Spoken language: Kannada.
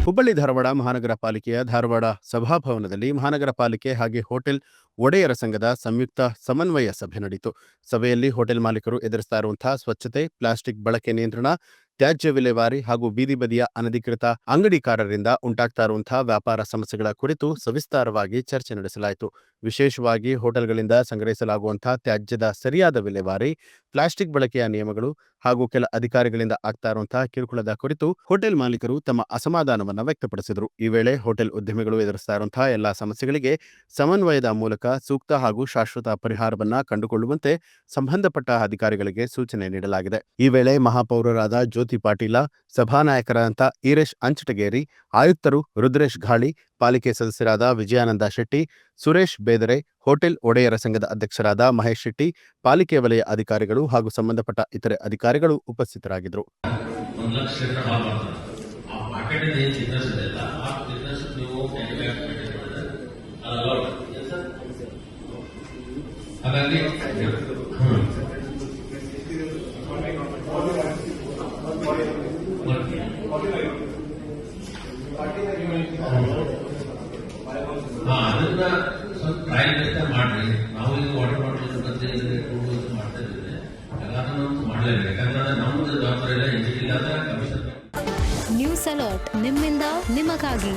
ಹುಬ್ಬಳ್ಳಿ ಧಾರವಾಡ ಮಹಾನಗರ ಪಾಲಿಕೆಯ ಧಾರವಾಡ ಸಭಾಭವನದಲ್ಲಿ ಮಹಾನಗರ ಪಾಲಿಕೆ ಹಾಗೆ ಹೋಟೆಲ್ ಒಡೆಯರ ಸಂಘದ ಸಂಯುಕ್ತ ಸಮನ್ವಯ ಸಭೆ ನಡೆಯಿತು. ಸಭೆಯಲ್ಲಿ ಹೋಟೆಲ್ ಮಾಲೀಕರು ಎದುರಿಸ್ತಾ ಇರುವಂತಹ ಸ್ವಚ್ಛತೆ, ಪ್ಲಾಸ್ಟಿಕ್ ಬಳಕೆ ನಿಯಂತ್ರಣ, ತ್ಯಾಜ್ಯ ವಿಲೇವಾರಿ ಹಾಗೂ ಬೀದಿ ಬದಿಯ ಅನಧಿಕೃತ ಅಂಗಡಿಕಾರರಿಂದ ಉಂಟಾಗ್ತಾ ಇರುವಂತಹ ವ್ಯಾಪಾರ ಸಮಸ್ಯೆಗಳ ಕುರಿತು ಸವಿಸ್ತಾರವಾಗಿ ಚರ್ಚೆ ನಡೆಸಲಾಯಿತು. ವಿಶೇಷವಾಗಿ ಹೋಟೆಲ್ಗಳಿಂದ ಸಂಗ್ರಹಿಸಲಾಗುವಂತಹ ತ್ಯಾಜ್ಯದ ಸರಿಯಾದ ವಿಲೇವಾರಿ, ಪ್ಲಾಸ್ಟಿಕ್ ಬಳಕೆಯ ನಿಯಮಗಳು ಹಾಗೂ ಕೆಲ ಅಧಿಕಾರಿಗಳಿಂದ ಆಗ್ತಾ ಇರುವಂತಹ ಕಿರುಕುಳದ ಕುರಿತು ಹೋಟೆಲ್ ಮಾಲೀಕರು ತಮ್ಮ ಅಸಮಾಧಾನವನ್ನು ವ್ಯಕ್ತಪಡಿಸಿದರು. ಈ ವೇಳೆ ಹೋಟೆಲ್ ಉದ್ಯಮಿಗಳು ಎದುರಿಸ್ತಾ ಇರುವಂತಹ ಎಲ್ಲಾ ಸಮಸ್ಯೆಗಳಿಗೆ ಸಮನ್ವಯದ ಮೂಲಕ ಸೂಕ್ತ ಹಾಗೂ ಶಾಶ್ವತ ಪರಿಹಾರವನ್ನ ಕಂಡುಕೊಳ್ಳುವಂತೆ ಸಂಬಂಧಪಟ್ಟ ಅಧಿಕಾರಿಗಳಿಗೆ ಸೂಚನೆ ನೀಡಲಾಗಿದೆ. ಈ ವೇಳೆ ಮಹಾಪೌರರಾದ ಜ್ಯೋತಿ ಪಾಟೀಲ, ಸಭಾನಾಯಕರಾದಂಥ ಈರೇಶ್ ಅಂಚಟಗೇರಿ, ಆಯುಕ್ತರು ರುದ್ರೇಶ್ ಘಾಳಿ, ಪಾಲಿಕೆ ಸದಸ್ಯರಾದ ವಿಜಯಾನಂದ ಶೆಟ್ಟಿ, ಸುರೇಶ್ ಬೇದರೆ, ಹೋಟೆಲ್ ಒಡೆಯರ ಸಂಘದ ಅಧ್ಯಕ್ಷರಾದ ಮಹೇಶ್ ಶೆಟ್ಟಿ, ಪಾಲಿಕೆ ವಲಯ ಅಧಿಕಾರಿಗಳು ಹಾಗೂ ಸಂಬಂಧಪಟ್ಟ ಇತರೆ ಅಧಿಕಾರಿಗಳು ಉಪಸ್ಥಿತರಾಗಿದ್ದರು. ಅದನ್ನ ಸ್ವಲ್ಪ ಟ್ರಯಲ್ ಬೇಸ್ನ ಮಾಡ್ರಿ. ನಾವು ಈಗ ವಾಟರ್ ಬಾಟಲ್ ಮತ್ತೆ ಮಾಡ್ತಾ ಇದ್ದೇವೆ. ಎಲ್ಲಾದ್ರೂ ಮಾಡಲೇಬೇಕು, ಯಾಕಂದ್ರೆ ನಮ್ದು ಜವಾಬ್ದಾರಿ ಇಲ್ಲ, ಇಲ್ಲ ಕಮಿಷನ್. ನ್ಯೂಸ್ ಅಲರ್ಟ್ ನಿಮ್ಮಿಂದ ನಿಮಗಾಗಿ.